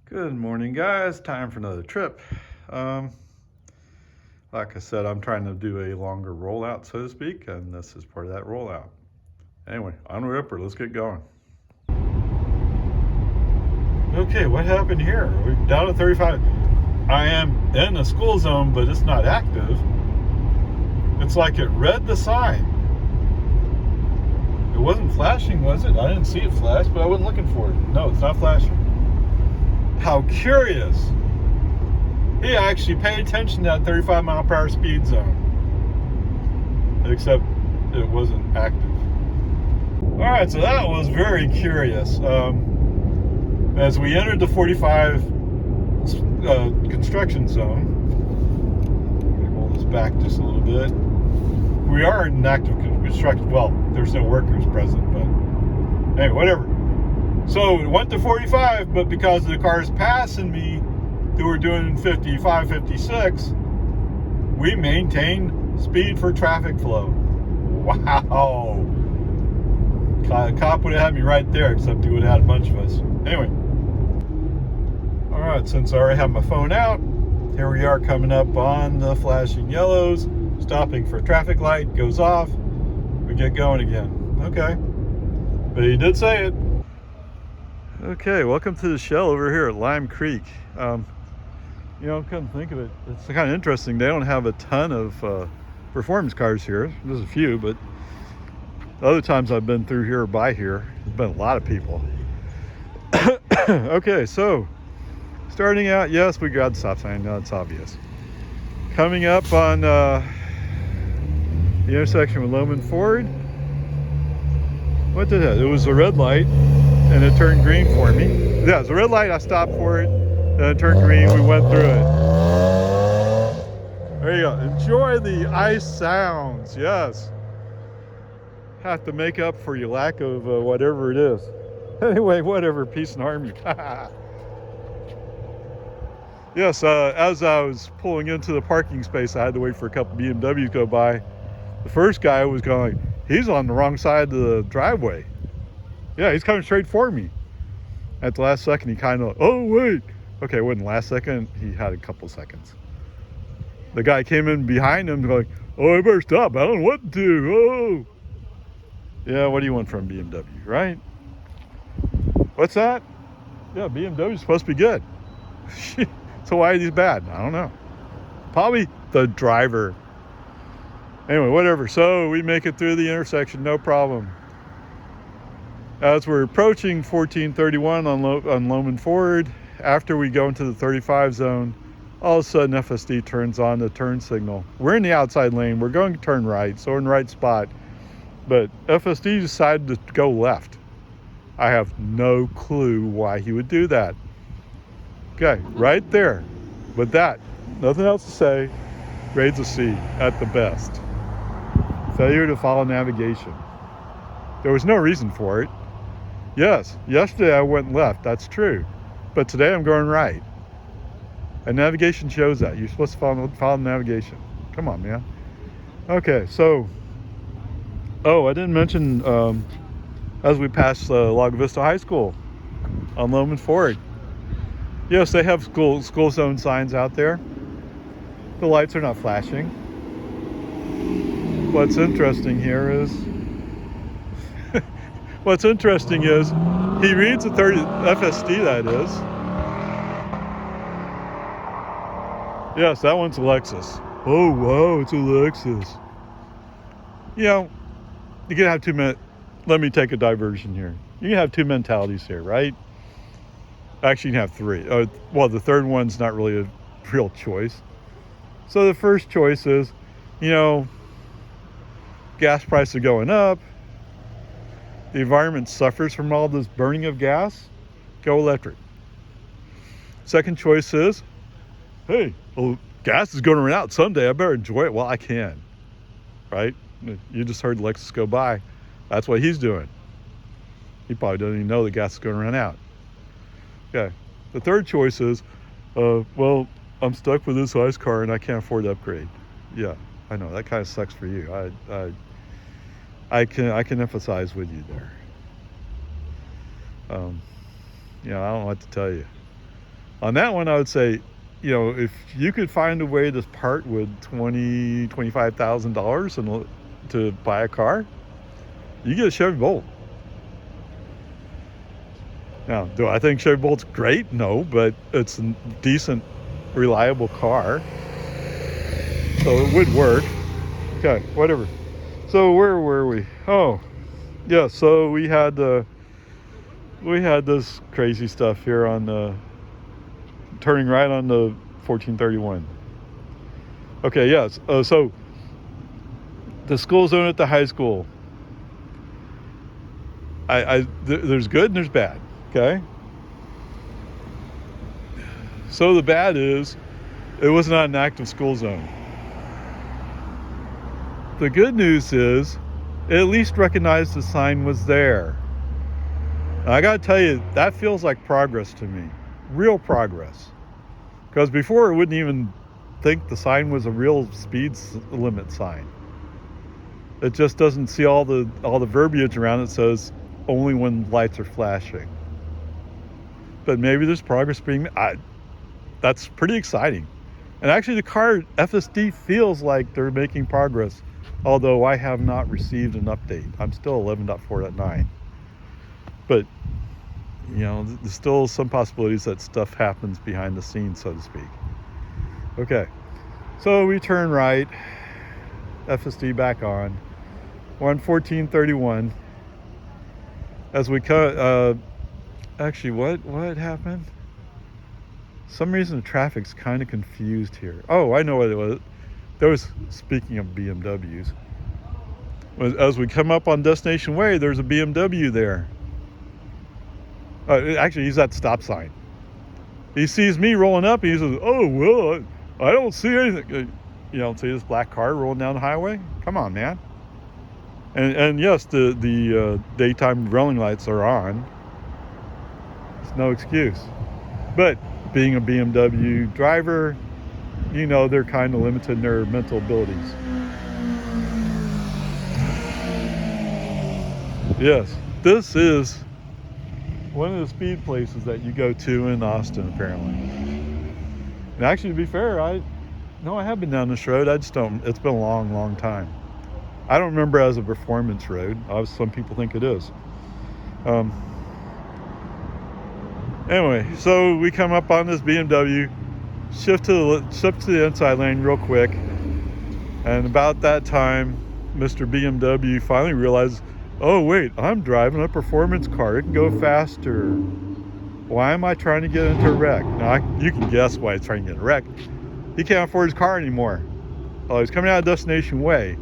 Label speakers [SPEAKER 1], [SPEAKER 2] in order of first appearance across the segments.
[SPEAKER 1] Good morning, guys. Time for another trip. Um, like I said, I'm trying to do a longer rollout, so to speak, and this is part of that rollout. Anyway, on Ripper, let's get going. Okay, what happened here? We're down to 35. I am in a school zone, but it's not active. It's like it read the sign. It wasn't flashing, was it? I didn't see it flash, but I wasn't looking for it. No, it's not flashing. How curious. He actually paid attention to that 35 mile per hour speed zone. Except it wasn't active. Alright, so that was very curious. As we entered the 45 construction zone, let me roll this back just a little bit. We are in active construction. Well, there's no workers present, but anyway, whatever. So it went to 45, but because the cars passing me who were doing 55, 56, we maintained speed for traffic flow. Wow. A cop would have had me right there, except he would have had a bunch of us. Anyway. Alright, since I already have my phone out, here we are coming up on the flashing yellows, stopping for a traffic light, goes off, we get going again. Okay. But he did say it. Okay, welcome to the Shell over here at Lime Creek. You know, come think of it, it's kind of interesting. They don't have a ton of performance cars here. There's a few, but the other times I've been through here or by here, there's been a lot of people. Okay, so starting out, yes, we got the stop sign. No, it's obvious. Coming up on the intersection with Loman Ford. What did it? It was a red light, and it turned green for me. Yeah, it was a red light. I stopped for it. Then it turned green. We went through it. There you go. Enjoy the ice sounds. Yes. Have to make up for your lack of whatever it is. Anyway, whatever. Peace and harmony. Yes, as I was pulling into the parking space, I had to wait for a couple BMWs to go by. The first guy was going, he's on the wrong side of the driveway. Yeah, he's coming straight for me. At the last second, he kind of, oh, wait. Okay, it wasn't last second. He had a couple seconds. The guy came in behind him going, oh, I better stop. I don't know what to do. Oh. Yeah, what do you want from BMW, right? What's that? Yeah, BMW's supposed to be good. So why are these bad? I don't know. Probably the driver. Anyway, whatever. So we make it through the intersection, no problem. As we're approaching 1431 on Loman Ford, after we go into the 35 zone, all of a sudden FSD turns on the turn signal. We're in the outside lane. We're going to turn right, so we're in the right spot. But FSD decided to go left. I have no clue why he would do that. Okay, right there. With that, nothing else to say. Grades a C at the best. Failure to follow navigation. There was no reason for it. Yes, yesterday I went left, that's true. But today I'm going right. And navigation shows that. You're supposed to follow navigation. Come on, man. Okay, so, oh, I didn't mention, as we passed Lago Vista High School on Loman Ford. Yes, they have school zone signs out there. The lights are not flashing. What's interesting here is, he reads a 30 FSD, that is. Yes, that one's a Lexus. Oh, wow, it's a Lexus. You know, you can have let me take a diversion here. You can have two mentalities here, right? Actually, you can have three. Well, the third one's not really a real choice. So the first choice is, you know, gas prices are going up. The environment suffers from all this burning of gas. Go electric. Second choice is, hey, well, gas is going to run out someday. I better enjoy it while I can. Right? You just heard Lexus go by. That's what he's doing. He probably doesn't even know the gas is going to run out. Okay. The third choice is, well, I'm stuck with this ice car and I can't afford to upgrade. Yeah, I know that kind of sucks for you. I can empathize with you there. You know, I don't know what to tell you. On that one, I would say, you know, if you could find a way to part with $25,000 and to buy a car, you get a Chevy Bolt. Now, do I think Chevy Bolt's great? No, but it's a decent, reliable car, so it would work. Okay, whatever. So where were we? Oh, yeah. So we had this crazy stuff here on the turning right on the 1431. Okay, yes. So the school zone at the high school. There's good and there's bad. Okay. So the bad is, it was not an active school zone. The good news is, it at least recognized the sign was there. Now, I gotta tell you, that feels like progress to me. Real progress. Because before, it wouldn't even think the sign was a real speed limit sign. It just doesn't see all the verbiage around it. Says only when lights are flashing. But maybe there's progress being made. That's pretty exciting. And actually, the car FSD feels like they're making progress, although I have not received an update. I'm still 11.4.9. But, you know, there's still some possibilities that stuff happens behind the scenes, so to speak. Okay, so we turn right, FSD back on. We're on 1431. As we cut, actually, what happened? Some reason the traffic's kind of confused here. Oh, I know what it was. There was, speaking of BMWs, as we come up on Destination Way, there's a BMW there. Actually, he's at the stop sign. He sees me rolling up, and he says, "Oh, well, I don't see anything." You don't see this black car rolling down the highway? Come on, man. And yes, the daytime rolling lights are on. It's no excuse. But being a BMW driver, you know, they're kind of limited in their mental abilities. Yes, this is one of the speed places that you go to in Austin, apparently. And actually, to be fair, I have been down this road. I just don't, it's been a long, long time. I don't remember as a performance road. Some people think it is. Anyway, so we come up on this BMW, shift to the inside lane real quick, and about that time, Mr. BMW finally realizes, oh wait, I'm driving a performance car. It can go faster. Why am I trying to get into a wreck? Now, you can guess why he's trying to get in a wreck. He can't afford his car anymore. Oh, he's coming out of Destination Way.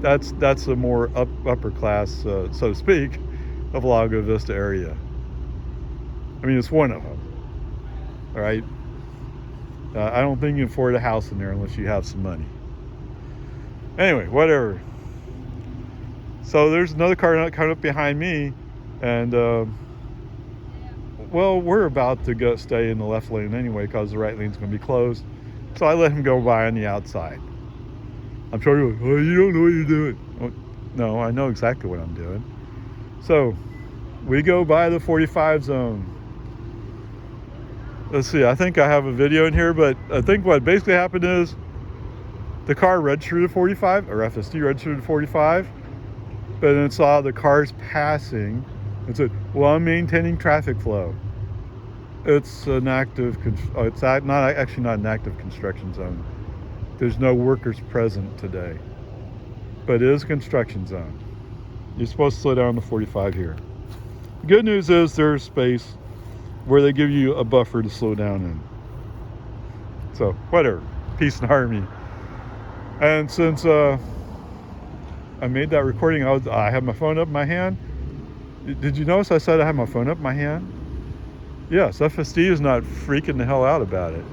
[SPEAKER 1] That's a more upper class, so to speak, of Lago Vista area. I mean, it's one of them. All right. I don't think you can afford a house in there unless you have some money. Anyway, whatever. So there's another car coming up behind me, and well, we're about to stay in the left lane anyway because the right lane's going to be closed. So I let him go by on the outside. I'm sure you're like, oh, you don't know what you're doing. Oh, no, I know exactly what I'm doing. So we go by the 45 zone. Let's see, I think I have a video in here, but I think what basically happened is the car registered to 45, or FSD registered to 45, but then it saw the cars passing and said, well, I'm maintaining traffic flow. It's an active, it's not an active construction zone. There's no workers present today, but it is a construction zone. You're supposed to slow down to 45 here. The good news is there's space where they give you a buffer to slow down in. So, whatever. Peace and harmony. And since I made that recording, I have my phone up in my hand. Did you notice I said I have my phone up in my hand? Yes, FSD is not freaking the hell out about it.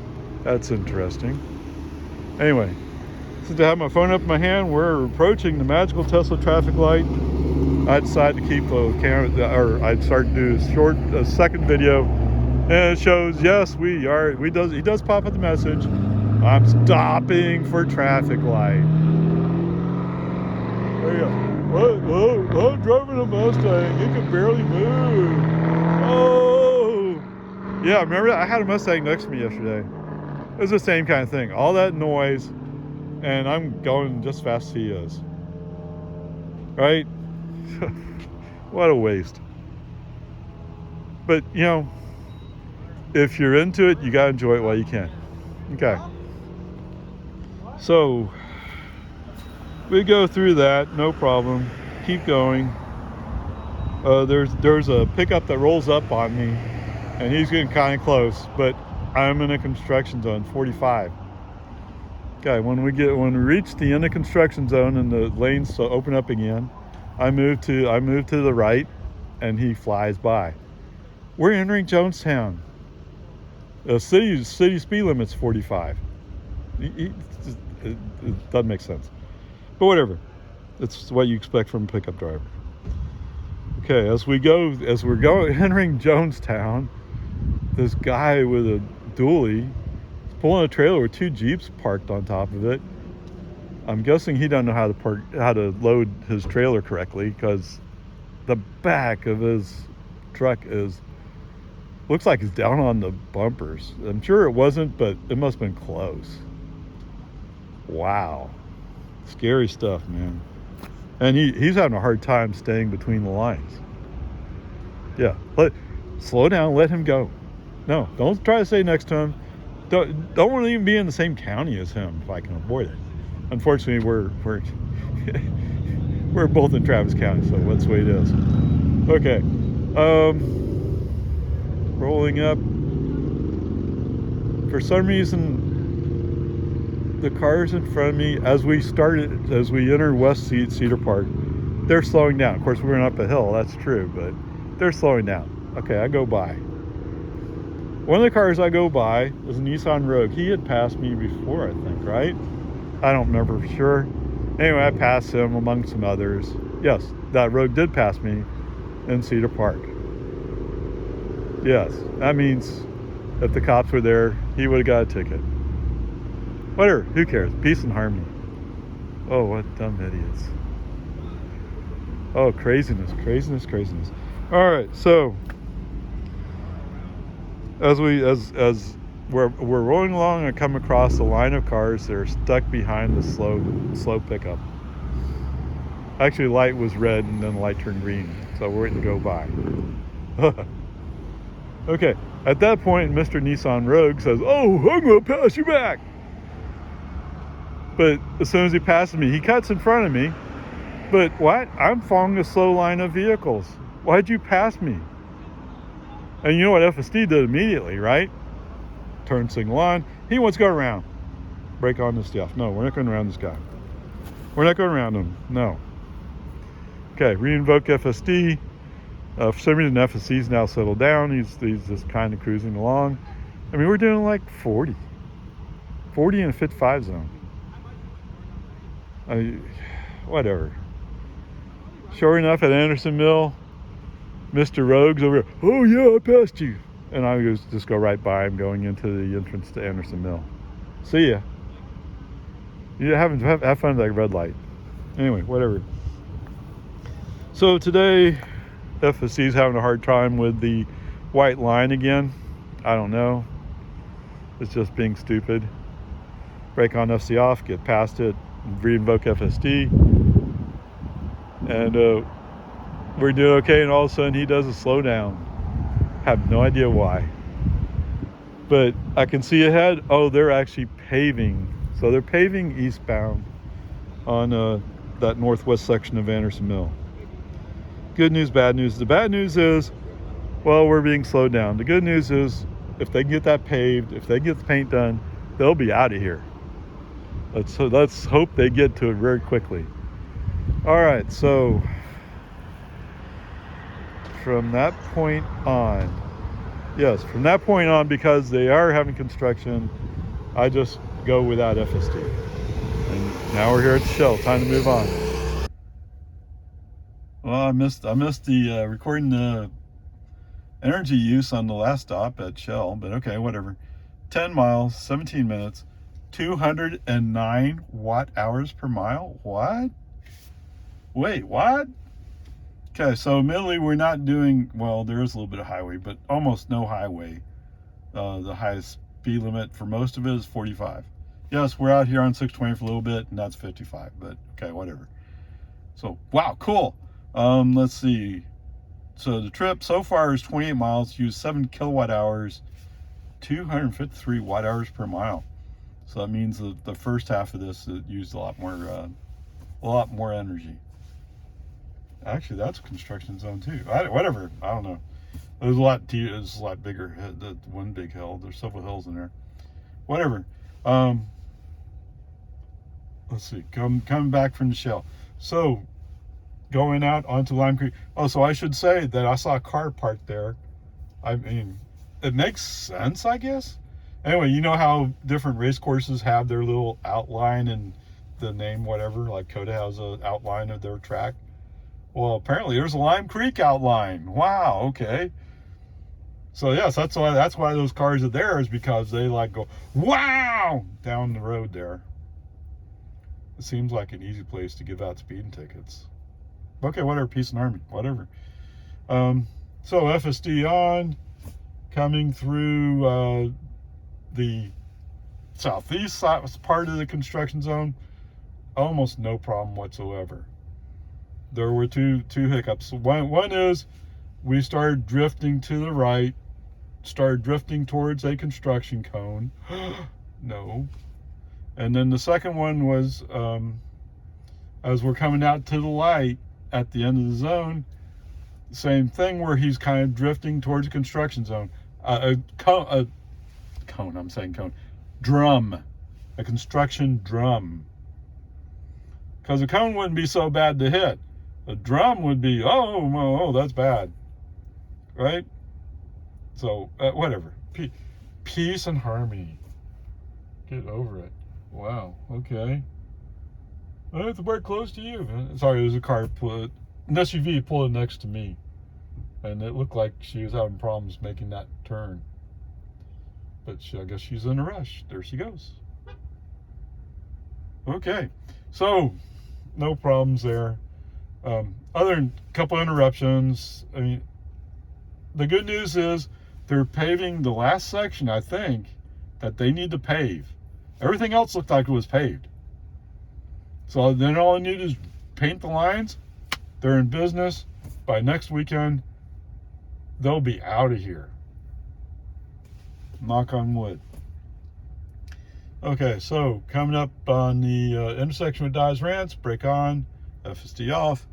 [SPEAKER 1] That's interesting. Anyway, since I have my phone up in my hand, we're approaching the magical Tesla traffic light. I decided to keep the camera, or I started to do a second video, and it shows, yes, he does pop up the message, I'm stopping for traffic light. There you go. Whoa, I'm driving a Mustang, it can barely move. Oh, Yeah, remember I had a Mustang next to me yesterday. It was the same kind of thing. All that noise, and I'm going just as fast as he is. Right? What a waste. But, you know, if you're into it, you got to enjoy it while you can. Okay. So, we go through that, no problem. Keep going. There's a pickup that rolls up on me, and he's getting kind of close, but I'm in a construction zone, 45. Okay, when we reach the end of construction zone and the lanes open up again, I move to the right, and he flies by. We're entering Jonestown. The city speed limit's 45. It doesn't make sense, but whatever. It's what you expect from a pickup driver. Okay, as we're entering Jonestown, this guy with a dually is pulling a trailer with 2 Jeeps parked on top of it. I'm guessing he doesn't know how to load his trailer correctly, because the back of his truck looks like it's down on the bumpers. I'm sure it wasn't, but it must have been close. Wow. Scary stuff, man. And he's having a hard time staying between the lines. Yeah, slow down, let him go. No, don't try to stay next to him. Don't want to even be in the same county as him if I can avoid it. Unfortunately, we're we're both in Travis County, so that's the way it is. Okay, rolling up. For some reason, the cars in front of me, as we enter West Cedar Park, they're slowing down. Of course, we're going up a hill, that's true, but they're slowing down. Okay, I go by. One of the cars I go by was a Nissan Rogue. He had passed me before, I think, right? I don't remember for sure. Anyway, I passed him among some others. Yes, that Rogue did pass me in Cedar Park. Yes, that means if the cops were there, he would have got a ticket. Whatever, who cares? Peace and harmony. Oh, what dumb idiots. Oh, craziness. All right, so as we're rolling along, I come across a line of cars that are stuck behind the slow pickup. Actually, the light was red and then the light turned green, so we're waiting to go by. Okay, at that point, Mr. Nissan Rogue says, "Oh, I'm gonna pass you back." But as soon as he passes me, he cuts in front of me. But what? I'm following a slow line of vehicles. Why'd you pass me? And you know what FSD did immediately, right? Turn signal on. He wants to go around. Brake on this stuff. No, we're not going around this guy. We're not going around him. No. Okay, re-invoke FSD. For some reason, FSD's now settled down. He's just kind of cruising along. I mean, we're doing like 40 in a Fit 5 zone. Whatever. Sure enough, at Anderson Mill, Mr. Rogue's over here. "Oh yeah, I passed you," and I just go right by him, going into the entrance to Anderson Mill. See ya. You have fun at that red light. Anyway, whatever. So today, FSC's having a hard time with the white line again. I don't know. It's just being stupid. Brake on FC off, get past it, re-invoke FSD, and we're doing okay, and all of a sudden he does a slow down. Have no idea why, but I can see ahead. Oh, they're actually paving, so they're paving eastbound on that northwest section of Anderson Mill. Good news, bad news. The bad news is, well, we're being slowed down. The good news is, if they can get that paved, if they get the paint done, they'll be out of here. Let's hope they get to it very quickly. All right, so from that point on, because they are having construction, I just go without FSD. And now we're here at Shell. Time to move on. Well, I missed the recording the energy use on the last stop at Shell, but okay, whatever. 10 miles, 17 minutes, 209 watt-hours per mile. What? Wait, what? Okay, so admittedly we're not doing, well, there is a little bit of highway, but almost no highway The highest speed limit for most of it is 45. Yes, we're out here on 620 for a little bit, and that's 55, but okay, whatever. So, wow, cool. Let's see. So the trip so far is 28 miles, used 7 kilowatt hours, 253 watt hours per mile. So that means that the first half of this it used a lot more energy. Actually, that's a construction zone too. Whatever, I don't know. It was a lot bigger. The one big hill. There's several hills in there. Whatever. Let's see. Coming back from the shell. So going out onto Lime Creek. Oh, so I should say that I saw a car parked there. I mean, it makes sense, I guess. Anyway, you know how different race courses have their little outline and the name, whatever. Like Coda has an outline of their track. Well, apparently there's a Lime Creek outline. Wow. Okay. So yes, that's why those cars are there, is because they like go wow down the road there. It seems like an easy place to give out speeding tickets. Okay, whatever, peace and harmony, whatever. So FSD on, coming through the southeast part of the construction zone, almost no problem whatsoever. There were two hiccups. One is we started drifting to the right, started drifting towards a construction cone. No. And then the second one was as we're coming out to the light at the end of the zone, same thing where he's kind of drifting towards a construction zone. A drum. A construction drum. Because a cone wouldn't be so bad to hit. A drum would be, oh, that's bad. Right? So, whatever. Peace and harmony. Get over it. Wow, okay. I have to park close to you. Sorry, there's a car, an SUV pulling next to me. And it looked like she was having problems making that turn. But I guess she's in a rush. There she goes. Okay, so no problems there. Other than a couple interruptions. I mean, the good news is they're paving the last section, I think, that they need to pave. Everything else looked like it was paved. So then all I need is paint the lines. They're in business. By next weekend, they'll be out of here. Knock on wood. Okay, so coming up on the intersection with Dye's Ranch, brake on, FSD off,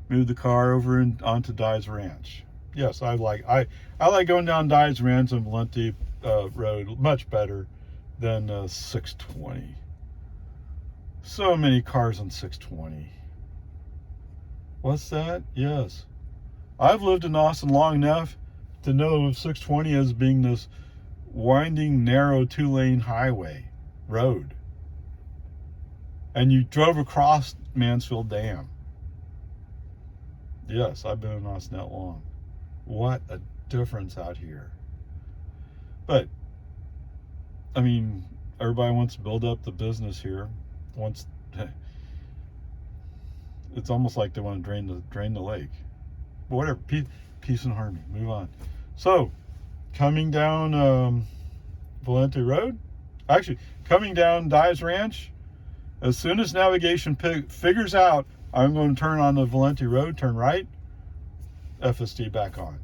[SPEAKER 1] move the car over and onto Dye's Ranch. Yes, I like going down Dye's Ranch and Valenti Road much better than 620. So many cars on 620. What's that? Yes. I've lived in Austin long enough to know of 620 as being this winding, narrow, 2-lane highway road. And you drove across Mansfield Dam. Yes, I've been in Austin that long. What a difference out here. But, I mean, everybody wants to build up the business here. It's almost like they want to drain the lake. But whatever, peace and harmony. Move on. So, coming down Valenti Road, actually coming down Dye's Ranch, as soon as navigation figures out I'm going to turn on the Valenti Road, turn right, FSD back on.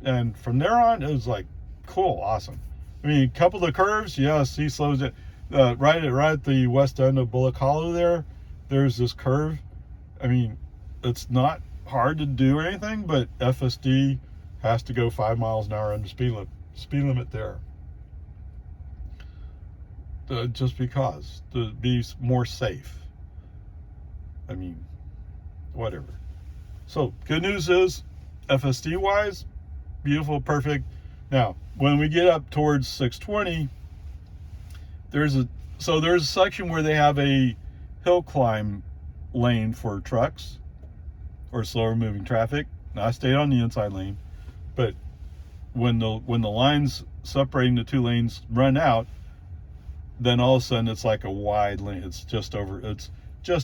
[SPEAKER 1] And from there on, it was like, cool, awesome. I mean, a couple of the curves, yes, he slows it. Right at the west end of Bullock Hollow there's this curve. I mean, it's not hard to do anything, but FSD has to go 5 miles an hour under speed limit there. Just because, to be more safe. I mean, whatever. So, good news is, FSD wise, beautiful, perfect. Now, when we get up towards 620, there's a section where they have a hill climb lane for trucks or slower moving traffic. Now, I stayed on the inside lane, but when the lines separating the two lanes run out, then all of a sudden it's like a wide lane. It's just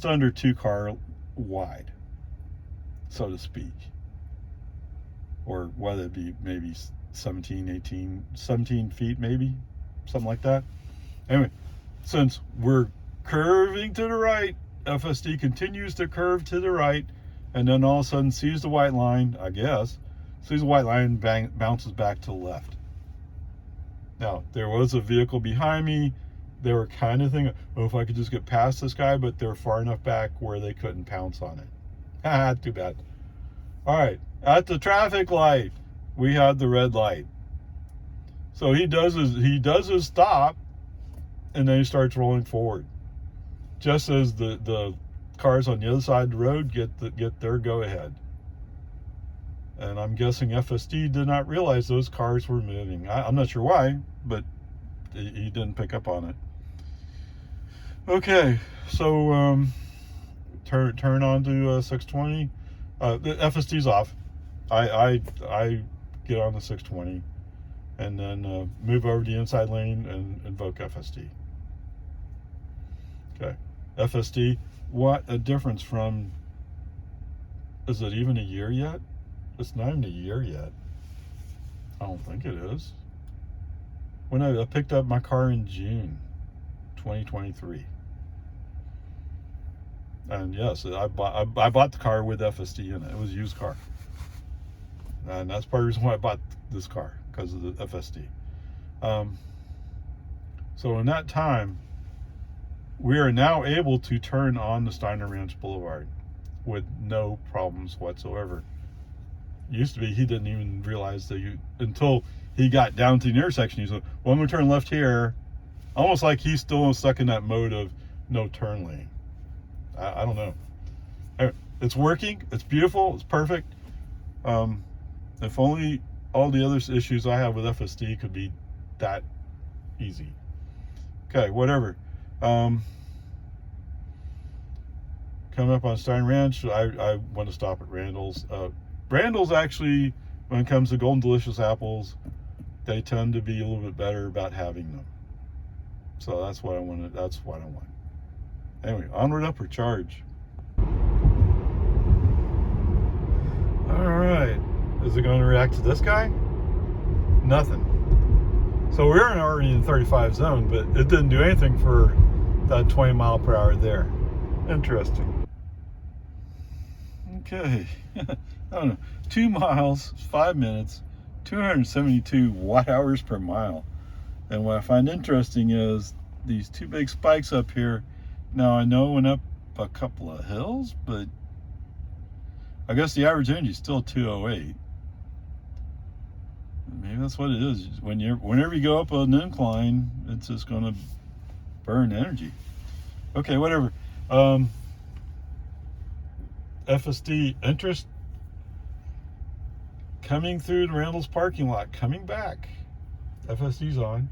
[SPEAKER 1] under 2 car wide, so to speak. Or whether it be maybe 17 feet maybe, something like that. Anyway, since we're curving to the right, FSD continues to curve to the right, and then all of a sudden sees the white line, I guess, sees the white line, bounces back to the left. Now, there was a vehicle behind me. They were kind of thinking, oh, if I could just get past this guy, but they're far enough back where they couldn't pounce on it. Too bad. All right, at the traffic light, we had the red light. So he does his stop, and then he starts rolling forward. Just as the cars on the other side of the road get their go-ahead. And I'm guessing FSD did not realize those cars were moving. I'm not sure why, but he didn't pick up on it. Okay, so turn on to 620. The FSD's off. I get on the 620, and then move over to the inside lane and invoke FSD. Okay, FSD. What a difference from, is it even a year yet? It's not even a year yet. I don't think it is. When I picked up my car in June 2023. And yes, I bought the car with FSD in it. It was a used car. And that's part of the reason why I bought this car, because of the FSD. So in that time, we are now able to turn on the Steiner Ranch Boulevard with no problems whatsoever. Used to be, he didn't even realize that until he got down to the intersection, he said, well, I'm going to turn left here. Almost like he's still stuck in that mode of no turn lane. I don't know. Anyway, it's working. It's beautiful. It's perfect. If only all the other issues I have with FSD could be that easy. Okay, whatever. Coming up on Stein Ranch, I want to stop at Randall's. Randall's actually, when it comes to Golden Delicious apples, they tend to be a little bit better about having them. So that's what I want. That's what I want. Anyway, onward, upward, charge. All right. Is it going to react to this guy? Nothing. So we're already in the 35 zone, but it didn't do anything for that 20 mile per hour there. Interesting. Okay. I don't know. 2 miles, 5 minutes, 272 watt hours per mile. And what I find interesting is these two big spikes up here. Now I know it went up a couple of hills, but I guess the average energy is still 208. Maybe that's what it is. Whenever you go up an incline, it's just going to burn energy. Okay, whatever. FSD interest coming through the Randall's parking lot, coming back. FSD's on.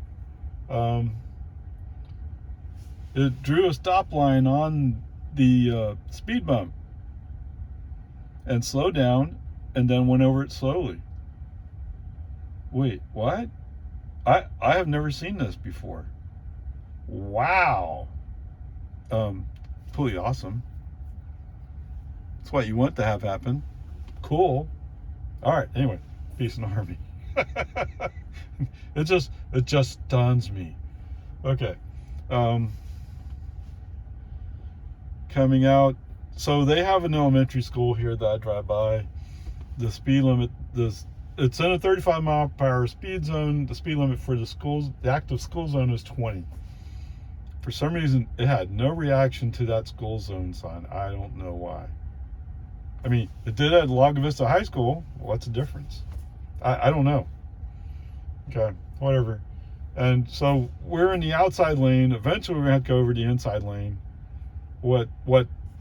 [SPEAKER 1] It drew a stop line on the speed bump and slowed down, and then went over it slowly. Wait, what? I have never seen this before. Wow. Pretty awesome. That's what you want to have happen. Cool. All right. Anyway, peace and harmony. It just stuns me. Okay. Coming out. So they have an elementary school here that I drive by. The speed limit, it's in a 35 mile per hour speed zone. The speed limit for the active school zone is 20. For some reason, it had no reaction to that school zone sign. I don't know why. I mean, it did at Lago Vista High School. What's the difference? I don't know. Okay, whatever. And so we're in the outside lane. Eventually, we're gonna have to go over the inside lane. What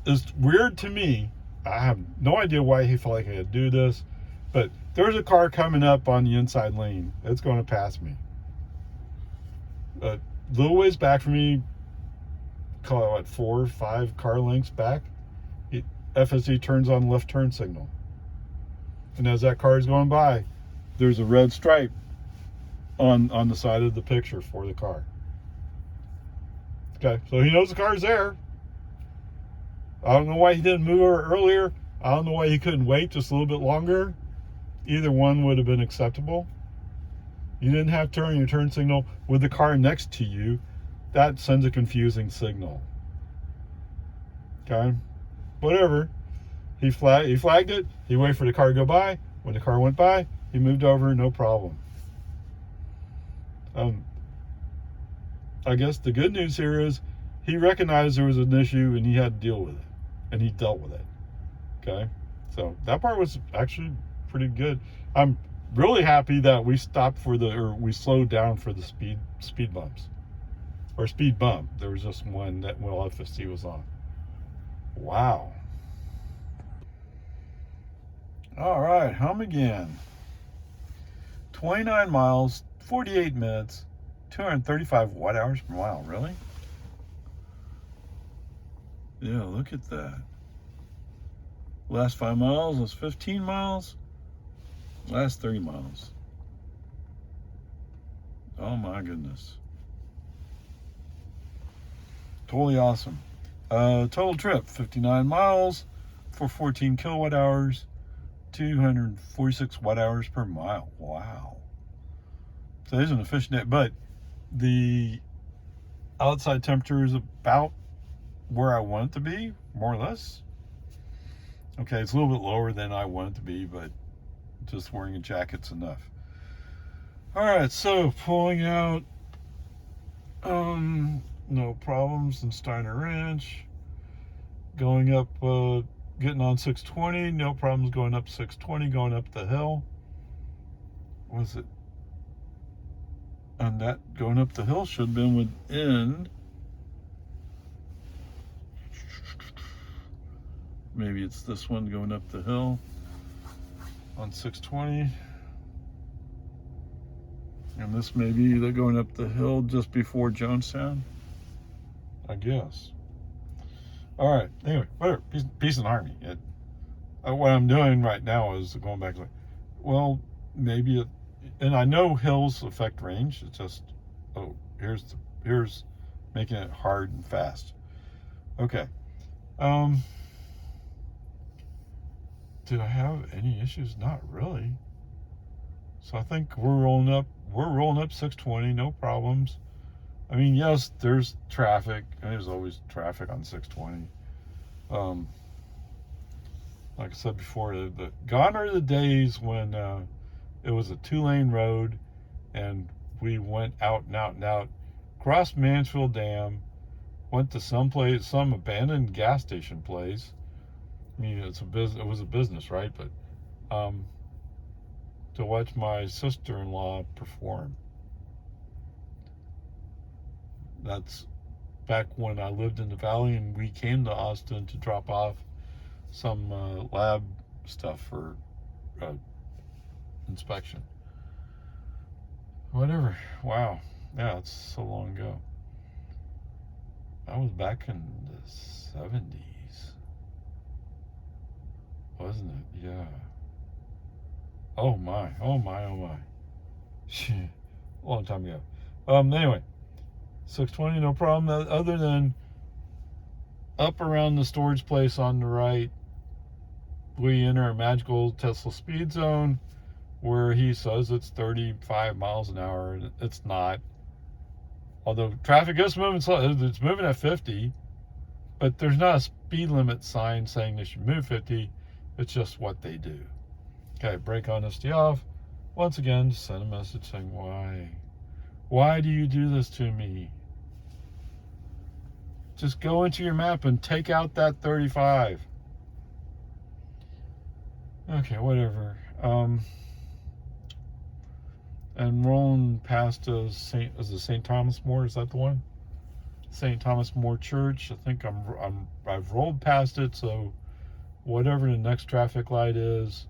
[SPEAKER 1] is weird to me, I have no idea why he felt like I could do this, but there's a car coming up on the inside lane. It's going to pass me. A little ways back from me, call it what, 4 or 5 car lengths back, FSD turns on the left turn signal. And as that car is going by, there's a red stripe on the side of the picture for the car. Okay, so he knows the car's there. I don't know why he didn't move over earlier. I don't know why he couldn't wait just a little bit longer. Either one would have been acceptable. You didn't have your turn signal with the car next to you. That sends a confusing signal. Okay? Whatever. He flagged it. He waited for the car to go by. When the car went by, he moved over, no problem. I guess the good news here is he recognized there was an issue and he had to deal with it. And he dealt with it. Okay? So that part was actually pretty good. I'm really happy that we stopped we slowed down for the speed bumps. Or speed bump. There was just one that while FSD was on. Wow. All right, home again. 29 miles, 48 minutes, 235 watt hours per mile. Really? Yeah, look at that. Last 5 miles was 15 miles. Last 30 miles. Oh my goodness. Totally awesome. Total trip, 59 miles for 14 kilowatt hours. 246 watt hours per mile. Wow. So there's an efficient day, but the outside temperature is about where I want it to be, more or less. Okay, it's a little bit lower than I want it to be, but just wearing a jacket's enough. All right, so pulling out, no problems in Steiner Ranch. Going up, getting on 620, no problems going up 620, going up the hill. Was it? And that going up the hill should have been within, maybe it's this one going up the hill on 620. And this may be the going up the hill just before Jonestown, I guess. All right, anyway, whatever, peace and harmony. What I'm doing right now is going back to, well, maybe it, and I know hills affect range. It's just, here's making it hard and fast. Okay. Did I have any issues? Not really. So I think we're rolling up 620, no problems. I mean, yes, there's traffic, and there's always traffic on 620. Like I said before, gone are the days when it was a 2-lane road, and we went out and out and out, crossed Mansfield Dam, went to some abandoned gas station place. I mean, it was a business, right? But to watch my sister-in-law perform. That's back when I lived in the valley and we came to Austin to drop off some lab stuff for inspection. Whatever. Wow. Yeah, it's so long ago. That was back in the 70s. Wasn't it? Yeah. Oh my. Oh my. Oh my. A long time ago. Anyway. 620, no problem, other than up around the storage place on the right, we enter a magical Tesla speed zone where he says it's 35 miles an hour. It's not. Although traffic is moving slow, it's moving at 50, but there's not a speed limit sign saying they should move 50. It's just what they do. Okay, brake honesty off. Once again, send a message saying, why? Why do you do this to me? Just go into your map and take out that 35. Okay, whatever. And rolling past is the St. Thomas More, is that the one? St. Thomas More Church. I think I've rolled past it, so whatever the next traffic light is,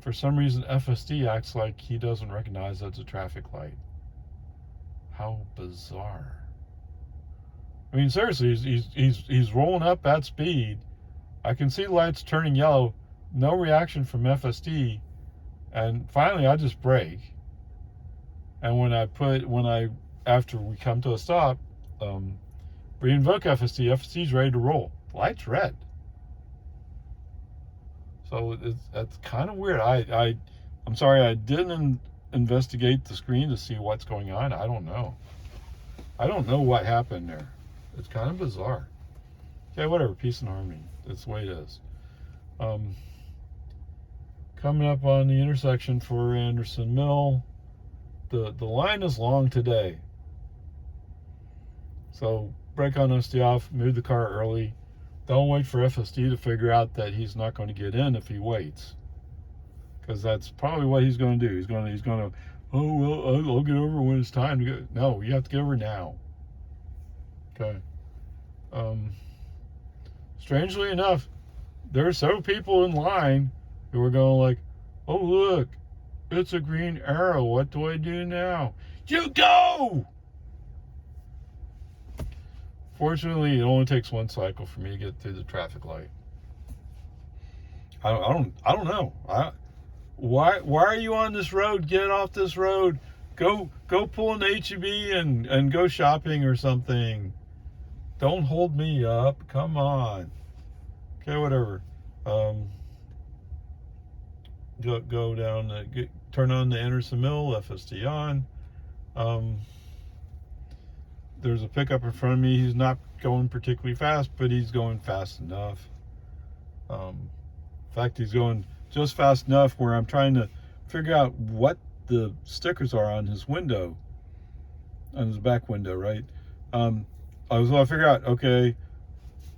[SPEAKER 1] for some reason FSD acts like he doesn't recognize that's a traffic light. How bizarre. I mean, seriously, he's rolling up at speed. I can see lights turning yellow. No reaction from FSD. And finally, I just brake. And after we come to a stop, re-invoke FSD. FSD's ready to roll. The light's red. So that's kind of weird. I'm sorry, I didn't investigate the screen to see what's going on. I don't know. I don't know what happened there. It's kind of bizarre. Okay, whatever. Peace and harmony. That's the way it is. Coming up on the intersection for Anderson Mill. The line is long today. So brake on SD off, move the car early. Don't wait for FSD to figure out that he's not going to get in if he waits. Because that's probably what he's going to do. He's going to, oh, well, I'll get over when it's time to go. No, you have to get over now. Okay. Strangely enough, there are several people in line who are going like, oh, look, it's a green arrow. What do I do now? You go! Fortunately, it only takes one cycle for me to get through the traffic light. I don't know. Why are you on this road? Get off this road. Go pull an HEB and go shopping or something. Don't hold me up. Come on. Okay, whatever. Go down. Turn on the Anderson Mill. FSD on. There's a pickup in front of me. He's not going particularly fast, but he's going fast enough. In fact, he's going just fast enough where I'm trying to figure out what the stickers are on his window, on his back window, right? I was going to figure out, okay,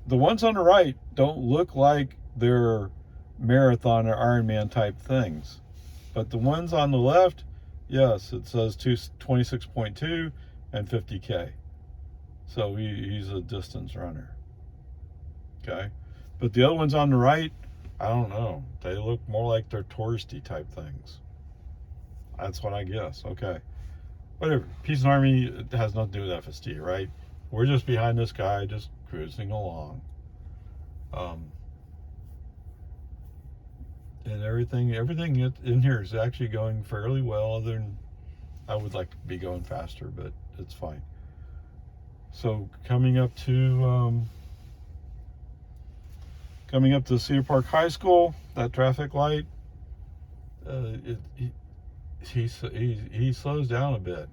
[SPEAKER 1] the ones on the right don't look like they're marathon or Ironman type things. But the ones on the left, yes, it says 26.2 and 50K. So he's a distance runner. Okay. But the other ones on the right, I don't know. They look more like they're touristy type things. That's what I guess. Okay. Whatever. Peace and Harmony has nothing to do with FSD, right? We're just behind this guy, just cruising along. And everything in here is actually going fairly well. Other than I would like to be going faster, but it's fine. So coming up to Cedar Park High School, that traffic light, he slows down a bit.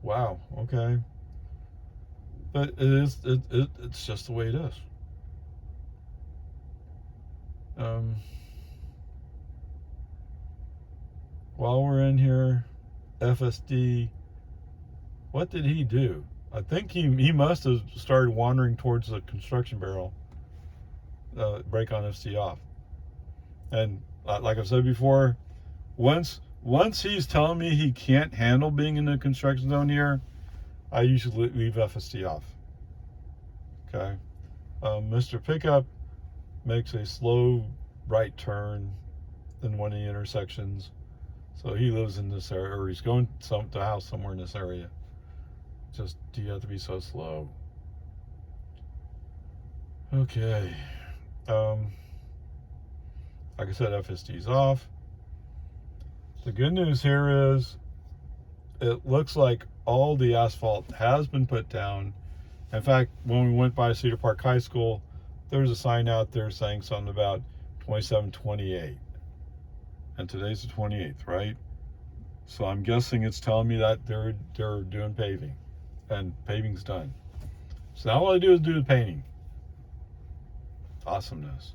[SPEAKER 1] Wow. Okay. But it's just the way it is. While we're in here, FSD, what did he do? I think he must have started wandering towards the construction barrel. Brake on FSD off. And like I've said before, once he's telling me he can't handle being in the construction zone here, I usually leave FSD off. Okay. Mr. Pickup makes a slow right turn in one of the intersections. So he lives in this area, or he's going to a house somewhere in this area. Just, do you have to be so slow? Okay. Like I said, FSD's off. The good news here is it looks like all the asphalt has been put down. In fact, when we went by Cedar Park High School, there's a sign out there saying something about 2728. And today's the 28th, right? So I'm guessing it's telling me that they're doing paving. And paving's done. So now all I do is do the painting. Awesomeness.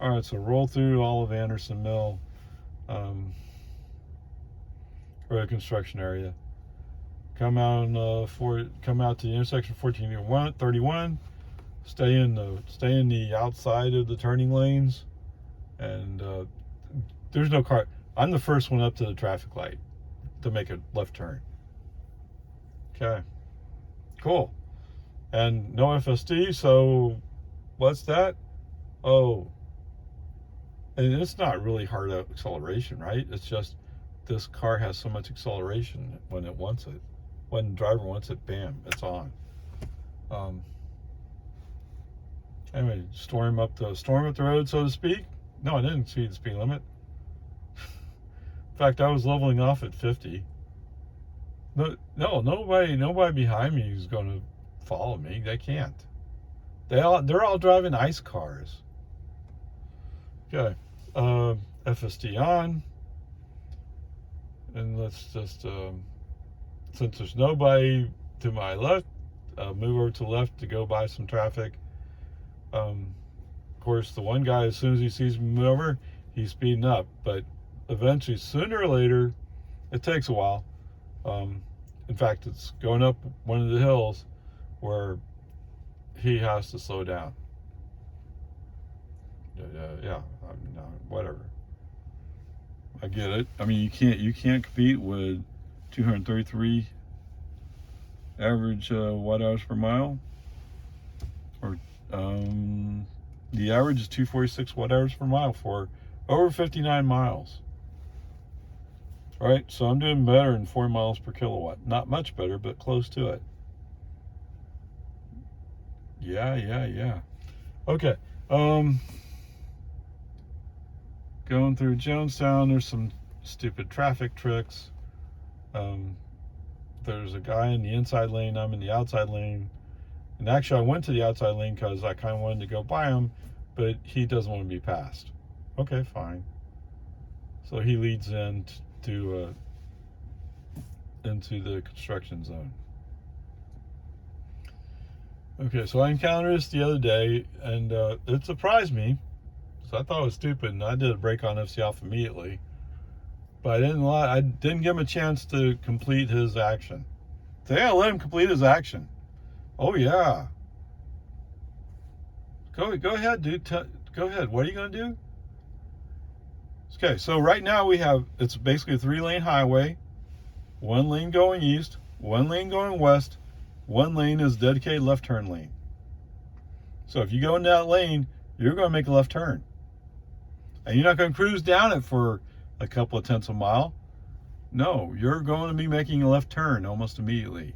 [SPEAKER 1] All right, so roll through all of Anderson Mill, or the construction area. Come out to the intersection 1431. Stay in the outside of the turning lanes, and there's no car. I'm the first one up to the traffic light to make a left turn. Okay, cool. And no FSD, so what's that? Oh, and it's not really hard acceleration, right? It's just this car has so much acceleration when it wants it. When the driver wants it, bam, it's on. Anyway, storm up the road, so to speak. No, I didn't exceed the speed limit. In fact, I was leveling off at 50. No, nobody behind me is going to follow me. They can't. They're all driving ice cars. Okay, FSD on. And let's just, since there's nobody to my left, move over to the left to go by some traffic. Of course, the one guy, as soon as he sees me move over, he's speeding up. But eventually, sooner or later, it takes a while. In fact, it's going up one of the hills where he has to slow down. Yeah, whatever. I get it. I mean, you can't compete with 233 average watt hours per mile, or the average is 246 watt hours per mile for over 59 miles. All right, so I'm doing better than 4 miles per kilowatt. Not much better, but close to it. Yeah. Okay. Going through Jonestown, there's some stupid traffic tricks. There's a guy in the inside lane, I'm in the outside lane. And actually, I went to the outside lane because I kind of wanted to go by him, but he doesn't want to be passed. Okay, fine. So he leads into the construction zone. Okay, so I encountered this the other day, and it surprised me. So I thought it was stupid, and I did a brake on FC off immediately. But I didn't give him a chance to complete his action. So yeah, let him complete his action. Oh yeah. Go ahead, dude. Go ahead. What are you gonna do? Okay, so right now it's basically a 3-lane highway. 1 lane going east, 1 lane going west, 1 lane is dedicated left turn lane. So if you go in that lane, you're going to make a left turn. And you're not going to cruise down it for a couple of tenths of a mile. No, you're going to be making a left turn almost immediately.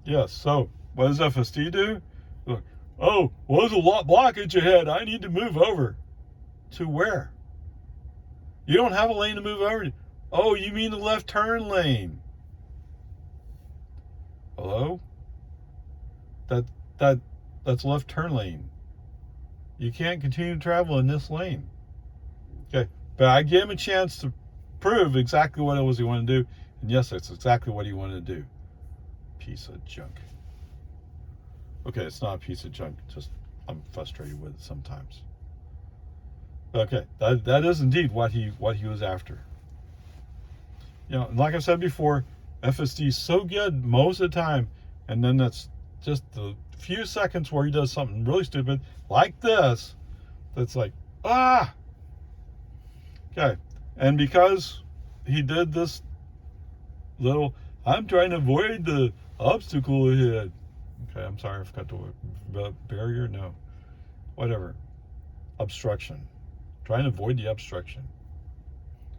[SPEAKER 1] Yes, so what does FSD do? Look, oh, well, there's a blockage ahead. I need to move over. To where? You don't have a lane to move over to. Oh, you mean the left turn lane? Hello? That's left turn lane. You can't continue to travel in this lane. Okay, but I gave him a chance to prove exactly what it was he wanted to do, and yes, that's exactly what he wanted to do. Piece of junk. Okay, it's not a piece of junk. Just I'm frustrated with it sometimes. Okay, that is indeed what he was after. You know, like I said before, FSD is so good most of the time, and then that's just the few seconds where he does something really stupid like this. That's like, ah. Okay, and because he did this little, I'm trying to avoid the obstacle ahead. Okay, I'm sorry, I forgot the barrier. No, whatever. Obstruction. Trying to avoid the obstruction.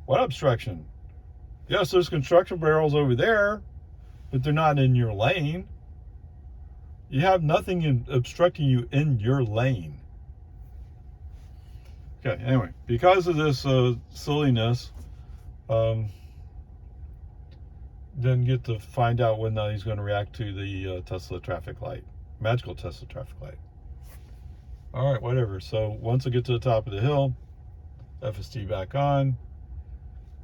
[SPEAKER 1] What obstruction? Yes, there's construction barrels over there, but they're not in your lane. You have nothing obstructing you in your lane. Okay, anyway, because of this silliness, didn't get to find out whether he's going to react to the Tesla traffic light, magical Tesla traffic light. All right, whatever. So once I get to the top of the hill, FSD back on.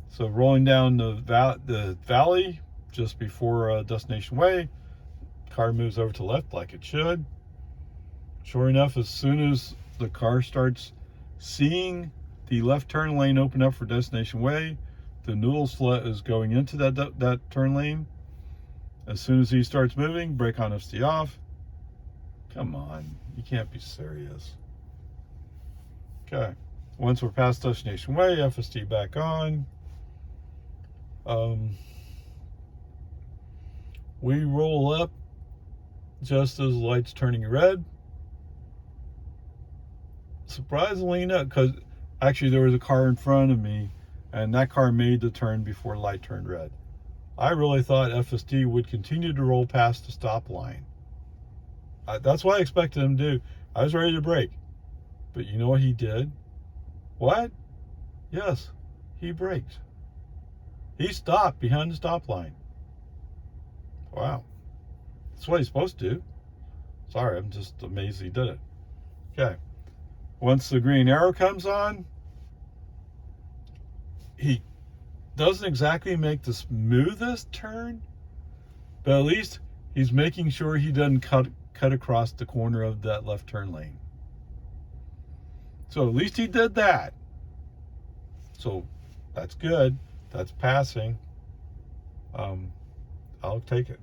[SPEAKER 1] So rolling down the valley just before Destination Way, car moves over to the left like it should. Sure enough, as soon as the car starts seeing the left turn lane open up for Destination Way, the noodle slut is going into that turn lane. As soon as he starts moving, brake on FSD off. Come on, you can't be serious. Okay, once we're past Destination Way, FSD back on. We roll up just as the light's turning red. Surprisingly enough, because actually there was a car in front of me, and that car made the turn before the light turned red. I really thought FSD would continue to roll past the stop line. That's what I expected him to do. I was ready to brake. But you know what he did? What? Yes, he braked. He stopped behind the stop line. Wow. That's what he's supposed to do. Sorry, I'm just amazed he did it. Okay. Once the green arrow comes on, he doesn't exactly make the smoothest turn, but at least he's making sure he doesn't cut across the corner of that left turn lane. So at least he did that. So that's good. That's passing. I'll take it.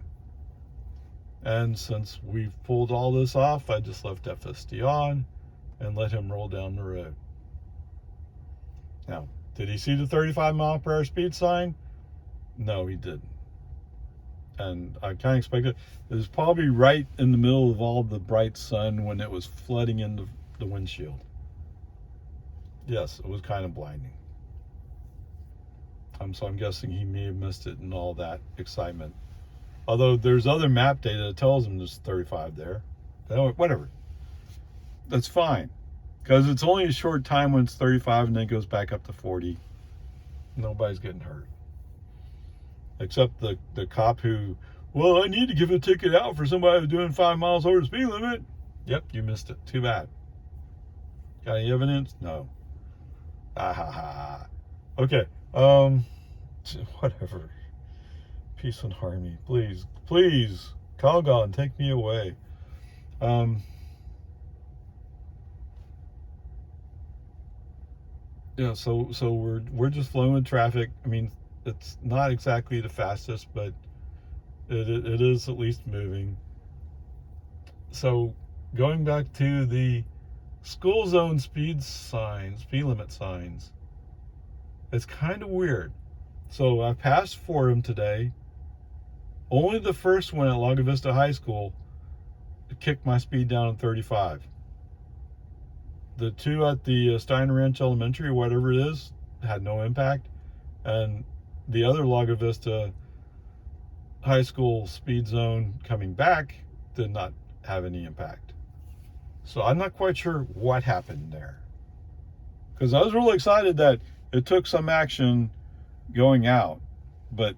[SPEAKER 1] And since we've pulled all this off, I just left FSD on and let him roll down the road. Now, did he see the 35-mile-per-hour speed sign? No, he didn't. And I kind of expected it was probably right in the middle of all the bright sun when it was flooding into the windshield. Yes, it was kind of blinding. So I'm guessing he may have missed it in all that excitement. Although there's other map data that tells him there's 35 there. Whatever. That's fine. Because it's only a short time when it's 35 and then it goes back up to 40. Nobody's getting hurt. Except the cop who, well, I need to give a ticket out for somebody who's doing 5 miles over the speed limit. Yep, you missed it. Too bad. Got any evidence? No. Ah ha ha. Okay. Whatever. Peace and harmony. Please, please, Calgon, take me away. Yeah, so we're just flowing with traffic. I mean, it's not exactly the fastest, but it is at least moving. So going back to the school zone speed limit signs, it's kind of weird. So I passed for him today. Only the first one at Lago Vista High School kicked my speed down to 35. The two at the Steiner Ranch Elementary, or whatever it is, had no impact. And the other Lago Vista High School speed zone coming back did not have any impact. So I'm not quite sure what happened there. Because I was really excited that it took some action going out. But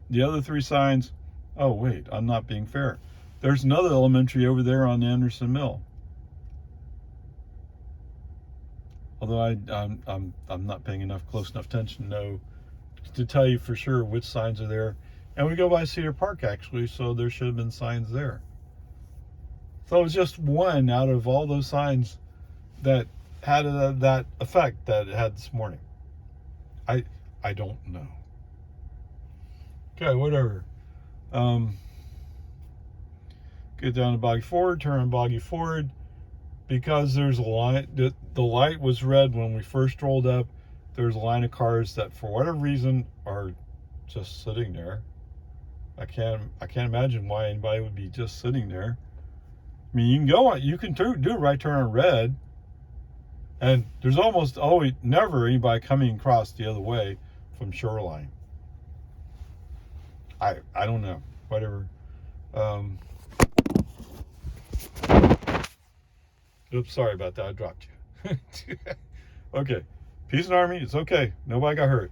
[SPEAKER 1] the other three signs, oh wait, I'm not being fair. There's another elementary over there on Anderson Mill. Although I'm not paying close enough attention to tell you for sure which signs are there. And we go by Cedar Park actually, so there should have been signs there. So it was just one out of all those signs that had that effect that it had this morning. I don't know. Okay, whatever. Get down to Boggy Ford, turn on Boggy Ford. Because there's a line, the light was red when we first rolled up. There's a line of cars that for whatever reason are just sitting there. I can't imagine why anybody would be just sitting there. I mean, you can do a right turn on red, and there's almost always never anybody coming across the other way from Shoreline. I don't know, whatever. Oops, sorry about that. I dropped you. Okay, peace and harmony. It's okay. Nobody got hurt.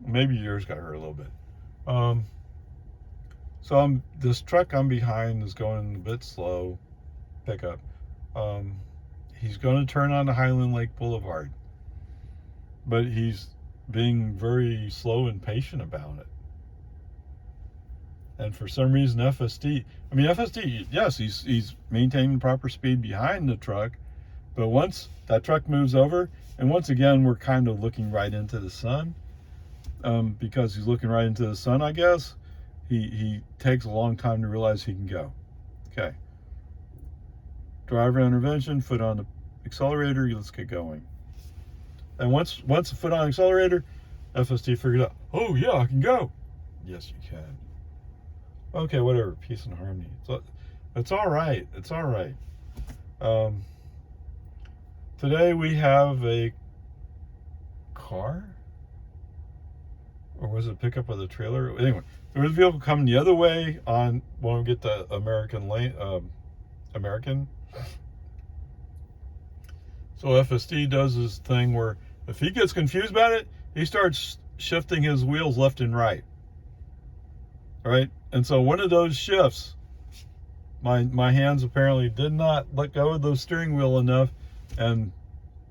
[SPEAKER 1] Maybe yours got hurt a little bit. So this truck I'm behind is going a bit slow. Pickup. He's going to turn on the Highland Lake Boulevard, but he's being very slow and patient about it. And for some reason, FSD, yes, he's maintaining proper speed behind the truck, but once that truck moves over, and once again, we're kind of looking right into the sun, because he's looking right into the sun, I guess, he takes a long time to realize he can go. Okay. Driver intervention, foot on the accelerator, let's get going. And once the foot on the accelerator, FSD figured out, oh yeah, I can go. Yes, you can. Okay, whatever, peace and harmony. So it's all right. It's all right. Today we have a car, or was it a pickup with a trailer? Anyway, there was a vehicle coming the other way on when we get the American lane. American. So FSD does his thing where if he gets confused about it, he starts shifting his wheels left and right. All right. And so one of those shifts, my hands apparently did not let go of the steering wheel enough, and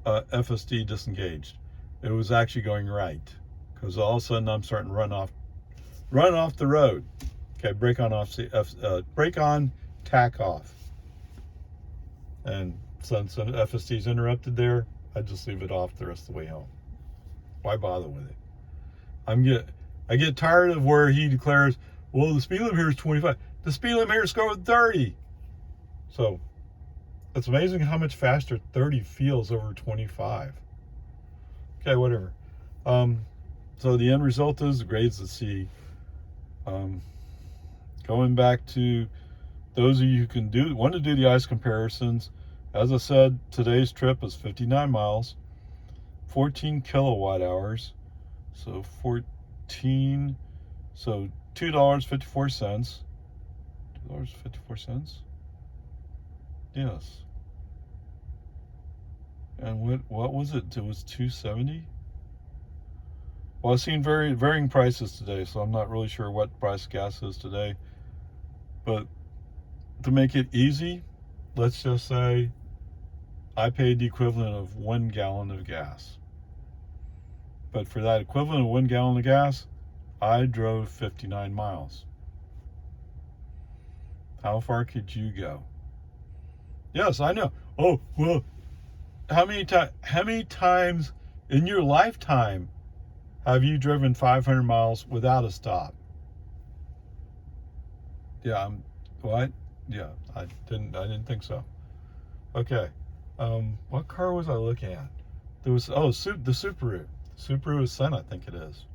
[SPEAKER 1] FSD disengaged. it was actually going right, because all of a sudden I'm starting to run off the road. Okay, brake on, tack off. And since FSD's interrupted there, I just leave it off the rest of the way home. Why bother with it? I get tired of where he declares, well, the speed limit here is 25. The speed limit here is going 30. So it's amazing how much faster 30 feels over 25. Okay, whatever. So the end result is the grades at C. Going back to those of you who want to do the ice comparisons, as I said, today's trip is 59 miles, 14 kilowatt hours, so $2.54. $2.54. Yes. And what was it? It was $2.70. Well, I've seen varying prices today, so I'm not really sure what price gas is today. But to make it easy, let's just say I paid the equivalent of 1 gallon of gas. But for that equivalent of 1 gallon of gas, I drove 59 miles. How far could you go? Yes, I know. Oh, well, how many times in your lifetime have you driven 500 miles without a stop? Yeah, what? Yeah, I didn't think so. Okay. What car was I looking at? There was, the Subaru. Subaru Ascent, I think it is.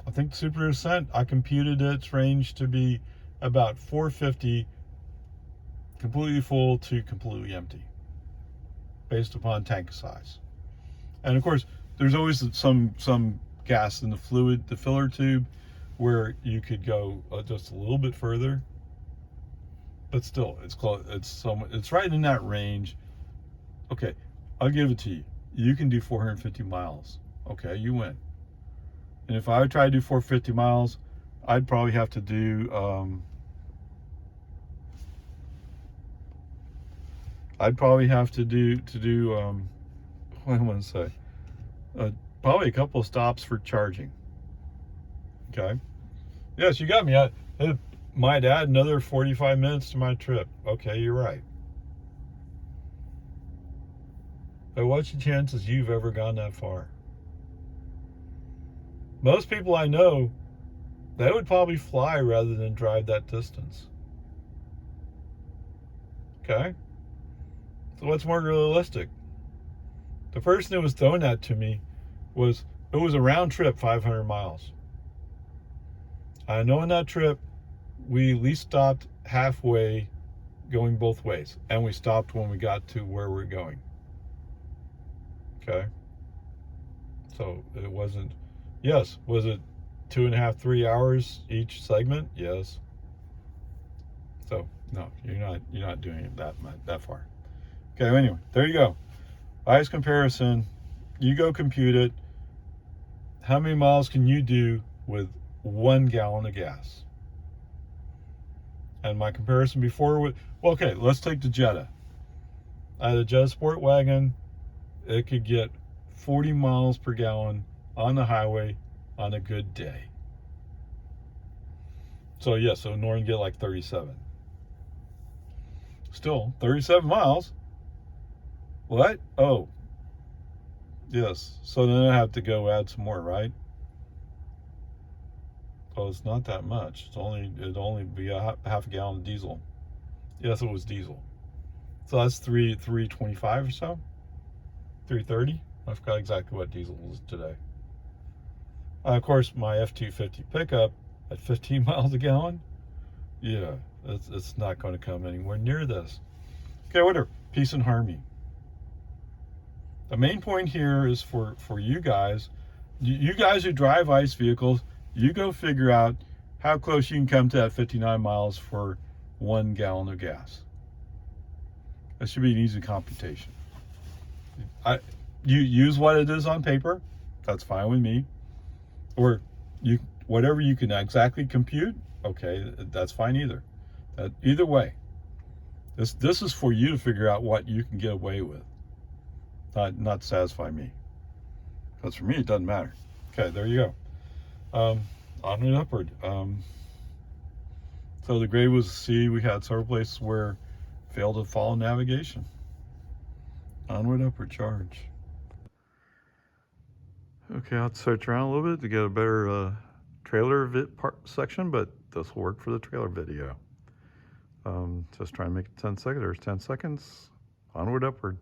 [SPEAKER 1] I think the Subaru Ascent, I computed its range to be about 450 completely full to completely empty, based upon tank size. And of course, there's always some gas in the filler tube, where you could go just a little bit further, but still, it's close. It's right in that range. Okay, I'll give it to you. You can do 450 miles. Okay, you win. And if I would try to do 450 miles, I'd probably have to do what do I want to say? Probably a couple of stops for charging. Okay. Yes, you got me. It might add another 45 minutes to my trip. Okay, you're right. But what's the chances you've ever gone that far? Most people I know, they would probably fly rather than drive that distance. Okay? So what's more realistic? The person who was throwing that to me it was a round trip, 500 miles. I know in that trip, we at least stopped halfway going both ways. And we stopped when we got to where we're going. Okay? So it wasn't, yes, was it 2.5, 3 hours each segment? Yes. So no, you're not doing it that far. Okay, anyway, there you go. Ice comparison. You go compute it. How many miles can you do with 1 gallon of gas? And my comparison before well, okay, let's take the Jetta. I had a Jetta Sport Wagon. It could get 40 miles per gallon on the highway on a good day. So yes, so Norton get like 37. Still, 37 miles. What? Oh. Yes. So then I have to go add some more, right? Oh, it's not that much. It'd only be half a gallon of diesel. Yes, it was diesel. So that's 325 or so. 330. I forgot exactly what diesel was today. Of course, my F-250 pickup at 15 miles a gallon. Yeah, it's not going to come anywhere near this. Okay, whatever. Peace and harmony. The main point here is for you guys. You guys who drive ICE vehicles, you go figure out how close you can come to that 59 miles for 1 gallon of gas. That should be an easy computation. You use what it is on paper. That's fine with me. Or whatever you can exactly compute. Okay, that's fine either. Either way, this is for you to figure out what you can get away with. Not satisfy me. Because for me, it doesn't matter. Okay, there you go. On and upward. So the grade was C. We had several places where failed to follow navigation. Onward, upward, charge. Okay, I'll search around a little bit to get a better trailer section, but this will work for the trailer video. Just try and make it 10 seconds. There's 10 seconds. Onward, upward.